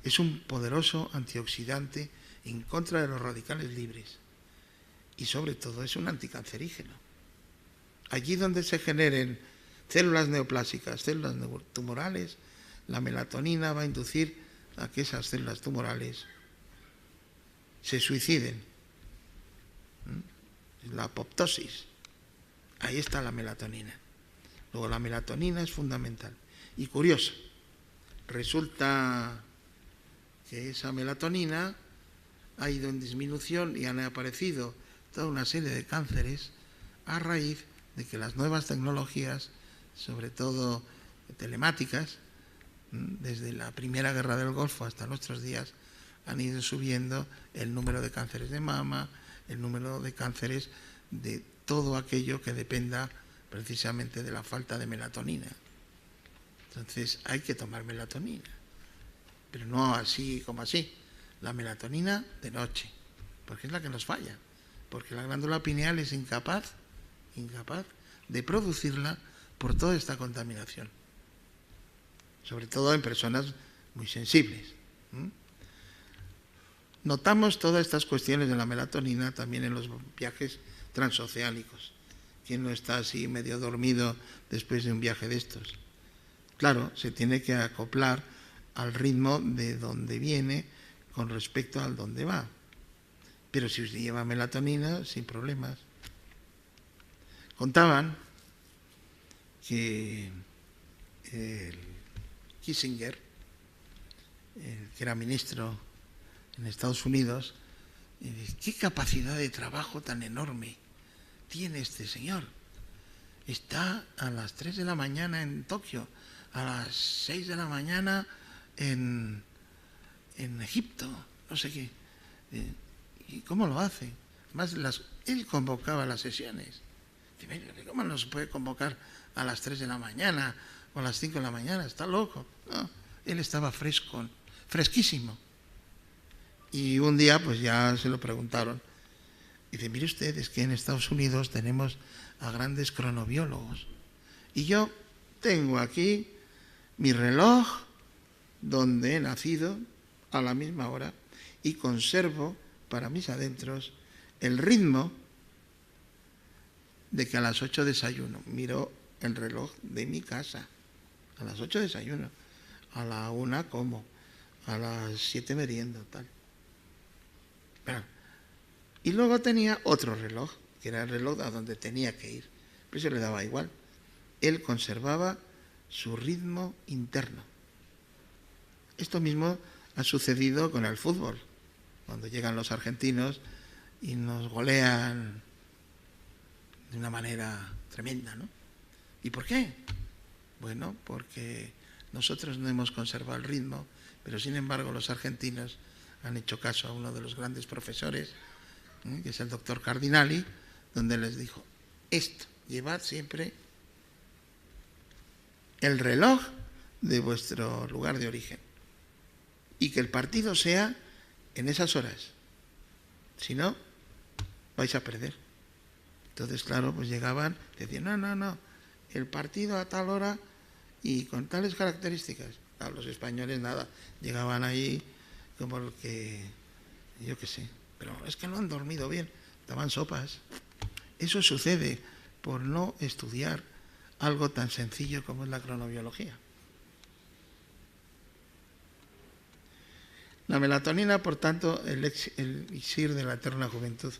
Es un poderoso antioxidante en contra de los radicales libres. Y sobre todo es un anticancerígeno. Allí donde se generen células neoplásicas, células tumorales, la melatonina va a inducir a que esas células tumorales se suiciden. La apoptosis. Ahí está la melatonina. Luego la melatonina es fundamental. Y curioso, resulta que esa melatonina ha ido en disminución y han aparecido toda una serie de cánceres a raíz de que las nuevas tecnologías, sobre todo telemáticas, desde la primera guerra del Golfo hasta nuestros días, han ido subiendo el número de cánceres de mama, el número de cánceres de todo aquello que dependa precisamente de la falta de melatonina. Entonces hay que tomar melatonina, pero no así como así. La melatonina de noche, porque es la que nos falla, porque la glándula pineal es incapaz de producirla por toda esta contaminación, sobre todo en personas muy sensibles. Notamos todas estas cuestiones de la melatonina también en los viajes transoceánicos. ¿Quién no está así medio dormido después de un viaje de estos? Claro, se tiene que acoplar al ritmo de donde viene con respecto al donde va. Pero si usted lleva melatonina, sin problemas. Contaban que el Kissinger, que era ministro en Estados Unidos, qué capacidad de trabajo tan enorme tiene este señor. Está a las 3 de la mañana en Tokio, a las 6 de la mañana en Egipto, no sé qué. ¿Y cómo lo hace? Además, él convocaba las sesiones. ¿Cómo no se puede convocar a las 3 de la mañana o a las 5 de la mañana? Está loco. No, él estaba fresco, fresquísimo. Y un día pues ya se lo preguntaron. Dice, mire usted, es que en Estados Unidos tenemos a grandes cronobiólogos. Y yo tengo aquí mi reloj donde he nacido a la misma hora y conservo para mis adentros el ritmo de que a las 8 desayuno. Miro el reloj de mi casa. A las 8 desayuno. A la 1 como. A las 7 meriendo, tal. Y luego tenía otro reloj, que era el reloj a donde tenía que ir. Pero eso le daba igual. Él conservaba su ritmo interno. Esto mismo ha sucedido con el fútbol. Cuando llegan los argentinos y nos golean de una manera tremenda, ¿no? ¿Y por qué? Bueno, porque nosotros no hemos conservado el ritmo, pero sin embargo los argentinos han hecho caso a uno de los grandes profesores, que es el doctor Cardinali, donde les dijo, esto, llevad siempre el reloj de vuestro lugar de origen y que el partido sea en esas horas, si no, vais a perder. Entonces, claro, pues llegaban, decían, no, el partido a tal hora y con tales características. A los españoles nada, llegaban ahí como el que, yo qué sé, pero es que no han dormido bien, daban sopas. Eso sucede por no estudiar algo tan sencillo como es la cronobiología. La melatonina, por tanto, el elixir de la eterna juventud.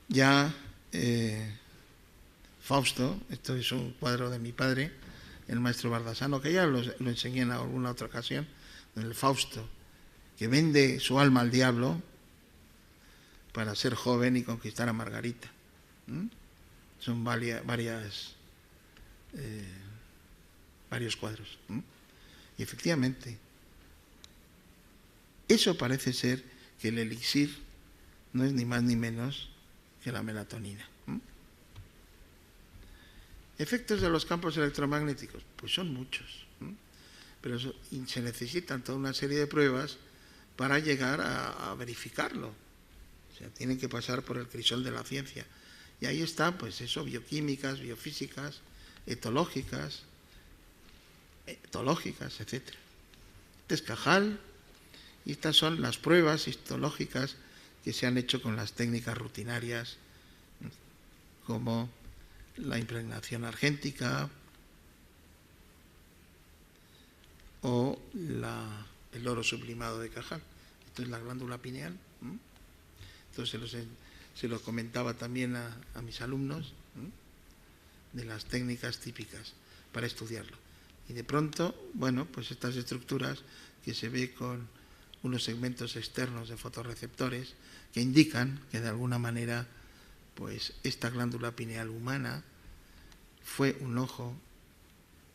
Ya Fausto, esto es un cuadro de mi padre, el maestro Bardasano, que ya lo enseñé en alguna otra ocasión, en el Fausto, que vende su alma al diablo para ser joven y conquistar a Margarita. Son varios cuadros. Y efectivamente, eso parece ser que el elixir no es ni más ni menos que la melatonina. ¿Efectos de los campos electromagnéticos? Pues son muchos, pero se necesitan toda una serie de pruebas para llegar a verificarlo. O sea, tienen que pasar por el crisol de la ciencia. Y ahí está, pues eso, bioquímicas, biofísicas, etológicas, etc. Este es Cajal, y estas son las pruebas histológicas que se han hecho con las técnicas rutinarias, como la impregnación argéntica o el oro sublimado de Cajal. Esto es la glándula pineal. Entonces se lo comentaba también a mis alumnos, de las técnicas típicas para estudiarlo. Y de pronto, bueno, pues estas estructuras que se ve con unos segmentos externos de fotorreceptores que indican que de alguna manera pues esta glándula pineal humana fue un ojo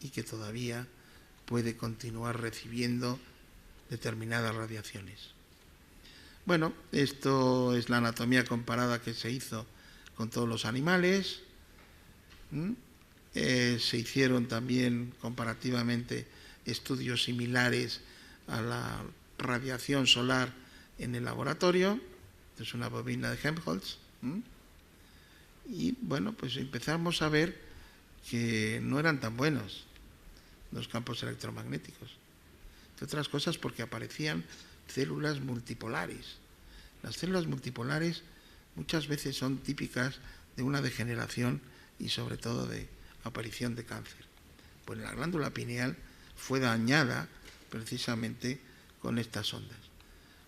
y que todavía puede continuar recibiendo determinadas radiaciones. Bueno, esto es la anatomía comparada que se hizo con todos los animales. Se hicieron también comparativamente estudios similares a la radiación solar en el laboratorio. Esto es una bobina de Helmholtz. Y bueno, pues empezamos a ver que no eran tan buenos los campos electromagnéticos. Entre otras cosas porque aparecían células multipolares. Las células multipolares muchas veces son típicas de una degeneración y sobre todo de aparición de cáncer. Pues la glándula pineal fue dañada precisamente con estas ondas.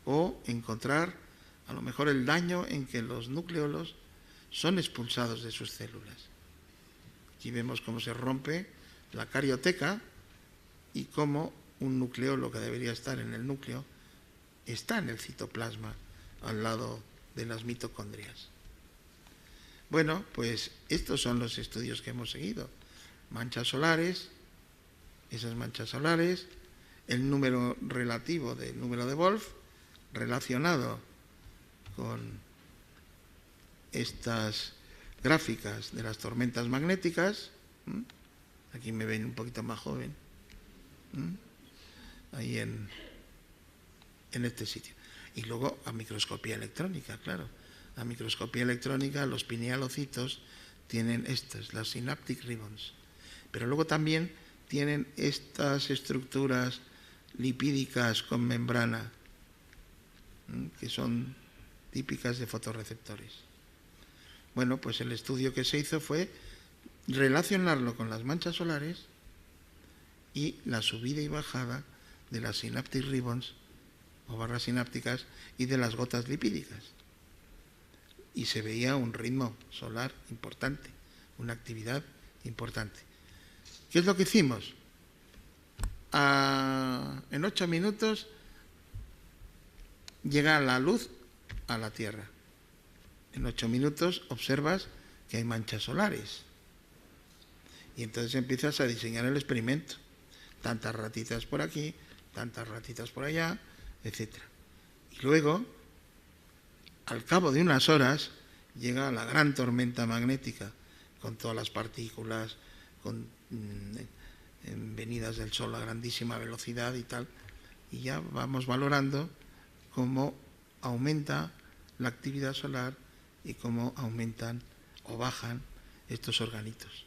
O encontrar a lo mejor el daño en que los nucleolos son expulsados de sus células. Aquí vemos cómo se rompe la carioteca y cómo un nucleolo que debería estar en el núcleo está en el citoplasma al lado de las mitocondrias. Bueno, pues estos son los estudios que hemos seguido. Manchas solares, esas manchas solares, el número relativo del número de Wolf relacionado con estas gráficas de las tormentas magnéticas. Aquí me ven un poquito más joven. Ahí en este sitio. Y luego a microscopía electrónica, claro. A microscopía electrónica los pinealocitos tienen estas, las synaptic ribbons. Pero luego también tienen estas estructuras lipídicas con membrana, que son típicas de fotorreceptores. Bueno, pues el estudio que se hizo fue relacionarlo con las manchas solares y la subida y bajada de las synaptic ribbons o barras sinápticas y de las gotas lipídicas. Y se veía un ritmo solar importante, una actividad importante. ¿Qué es lo que hicimos? En 8 minutos llega la luz a la Tierra. En 8 minutos observas que hay manchas solares. Y entonces empiezas a diseñar el experimento. Tantas ratitas por aquí, tantas ratitas por allá, etc. Y luego, al cabo de unas horas, llega la gran tormenta magnética, con todas las partículas, con venidas del Sol a grandísima velocidad y tal, y ya vamos valorando cómo aumenta la actividad solar y cómo aumentan o bajan estos organitos.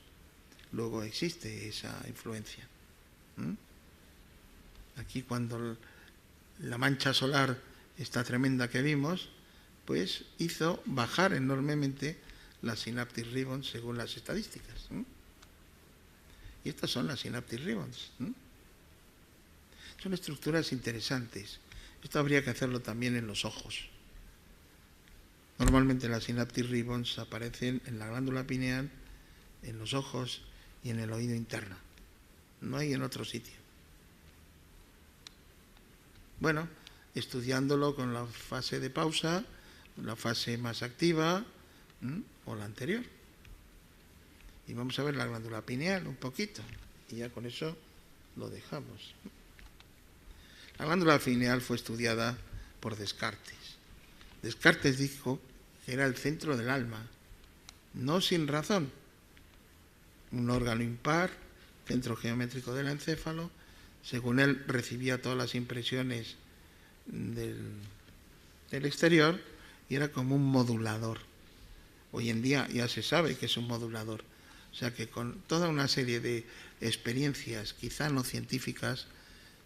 Luego existe esa influencia. Aquí cuando la mancha solar, esta tremenda que vimos, pues hizo bajar enormemente las synaptic ribbons según las estadísticas. Y estas son las synaptic ribbons. Son estructuras interesantes. Esto habría que hacerlo también en los ojos. Normalmente las synaptic ribbons aparecen en la glándula pineal, en los ojos y en el oído interno. No hay en otro sitio. Bueno, estudiándolo con la fase de pausa, la fase más activa o la anterior. Y vamos a ver la glándula pineal un poquito, y ya con eso lo dejamos. La glándula pineal fue estudiada por Descartes. Descartes dijo que era el centro del alma, no sin razón. Un órgano impar, centro geométrico del encéfalo, según él recibía todas las impresiones del exterior y era como un modulador. Hoy en día ya se sabe que es un modulador. O sea que con toda una serie de experiencias, quizá no científicas,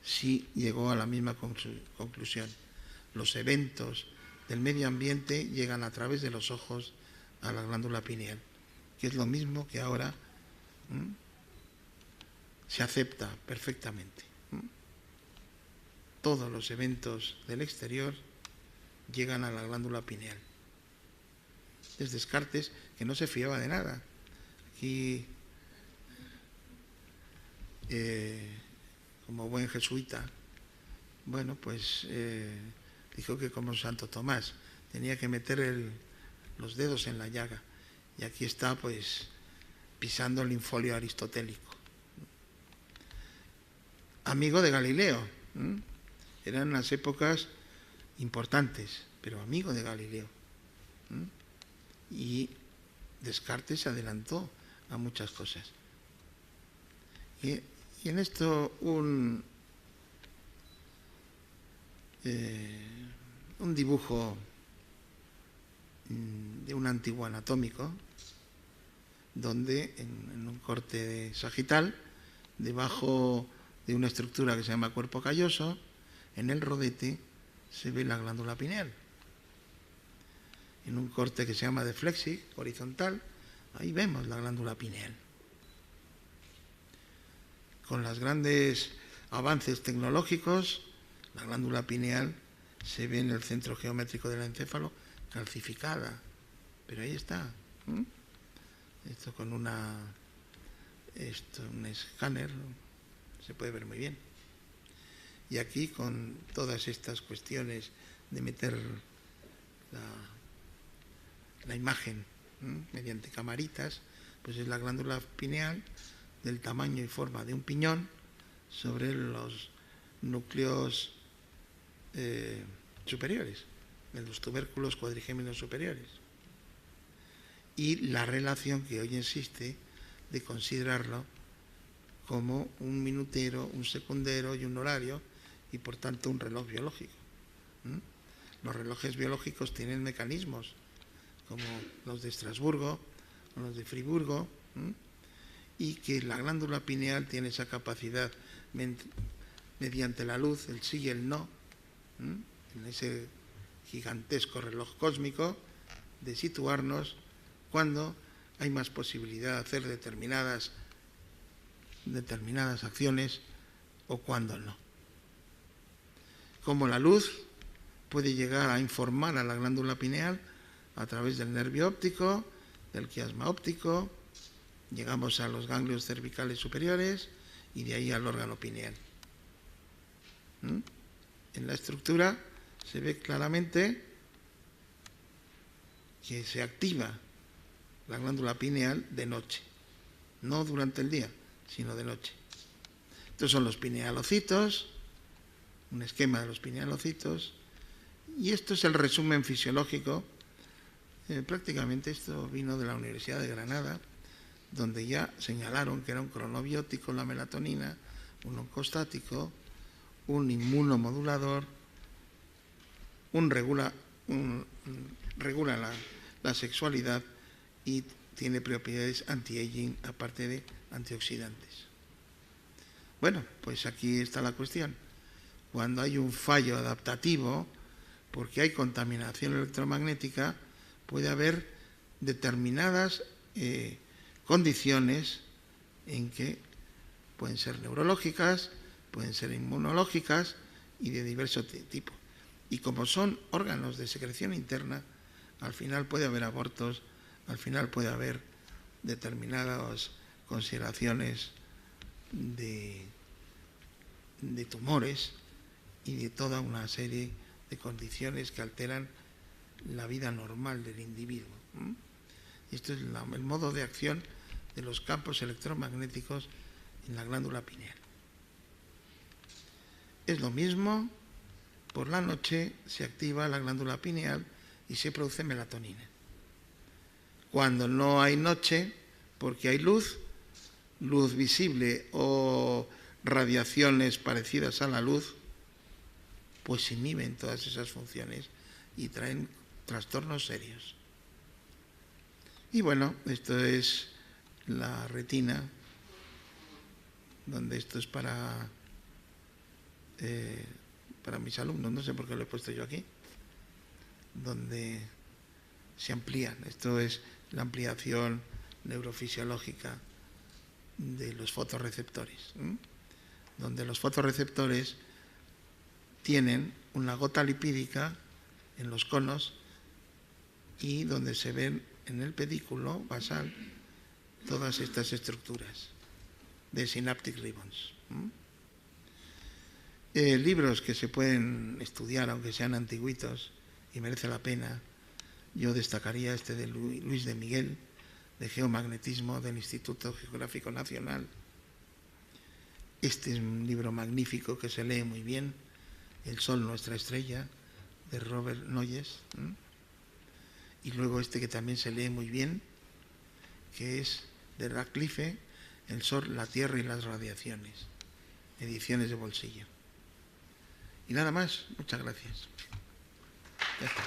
sí llegó a la misma conclusión. Los eventos del medio ambiente llegan a través de los ojos a la glándula pineal, que es lo mismo que ahora se acepta perfectamente. Todos los eventos del exterior llegan a la glándula pineal. Es Descartes, que no se fiaba de nada. Aquí, como buen jesuita, bueno, pues dijo que como Santo Tomás tenía que meter los dedos en la llaga. Y aquí está, pues, pisando el infolio aristotélico. Amigo de Galileo. Eran las épocas importantes, pero amigo de Galileo. Y Descartes se adelantó a muchas cosas. Y en esto un dibujo de un antiguo anatómico, donde en un corte sagital, debajo de una estructura que se llama cuerpo calloso, en el rodete se ve la glándula pineal. En un corte que se llama de flexi, horizontal, ahí vemos la glándula pineal. Con los grandes avances tecnológicos, la glándula pineal se ve en el centro geométrico del encéfalo calcificada, pero ahí está. Esto con un escáner se puede ver muy bien. Y aquí, con todas estas cuestiones de meter la imagen mediante camaritas, pues es la glándula pineal del tamaño y forma de un piñón sobre los núcleos superiores, de los tubérculos cuadrigéminos superiores. Y la relación que hoy existe de considerarlo como un minutero, un secundero y un horario, y por tanto un reloj biológico. Los relojes biológicos tienen mecanismos como los de Estrasburgo o los de Friburgo, y que la glándula pineal tiene esa capacidad mediante la luz, el sí y el no, en ese gigantesco reloj cósmico, de situarnos cuando hay más posibilidad de hacer determinadas acciones o cuando no. Como la luz puede llegar a informar a la glándula pineal a través del nervio óptico, del quiasma óptico, llegamos a los ganglios cervicales superiores y de ahí al órgano pineal. En la estructura se ve claramente que se activa la glándula pineal de noche, no durante el día, sino de noche. Estos son los pinealocitos, un esquema de los pinealocitos, y esto es el resumen fisiológico. Prácticamente esto vino de la Universidad de Granada, donde ya señalaron que era un cronobiótico la melatonina, un oncostático, un inmunomodulador, regula la sexualidad y tiene propiedades anti-aging, aparte de antioxidantes. Bueno, pues aquí está la cuestión. Cuando hay un fallo adaptativo, porque hay contaminación electromagnética, puede haber determinadas condiciones en que pueden ser neurológicas, pueden ser inmunológicas y de diverso tipo. Y como son órganos de secreción interna, al final puede haber abortos, al final puede haber determinadas consideraciones de tumores y de toda una serie de condiciones que alteran la vida normal del individuo. Y esto es el modo de acción de los campos electromagnéticos en la glándula pineal. Es lo mismo, por la noche se activa la glándula pineal y se produce melatonina. Cuando no hay noche, porque hay luz visible o radiaciones parecidas a la luz, pues inhiben todas esas funciones y traen trastornos serios. Y bueno, esto es la retina, donde esto es para mis alumnos, no sé por qué lo he puesto yo aquí, donde se amplían. Esto es la ampliación neurofisiológica de los fotorreceptores, donde los fotorreceptores tienen una gota lipídica en los conos y donde se ven en el pedículo basal todas estas estructuras de synaptic ribbons. Libros que se pueden estudiar, aunque sean antiguitos, y merece la pena, yo destacaría este de Luis de Miguel, de geomagnetismo del Instituto Geográfico Nacional. Este es un libro magnífico que se lee muy bien, El Sol, nuestra estrella, de Robert Noyes. Y luego este que también se lee muy bien, que es de Radcliffe, El Sol, la Tierra y las radiaciones, ediciones de bolsillo. Y nada más, muchas gracias. Ya está.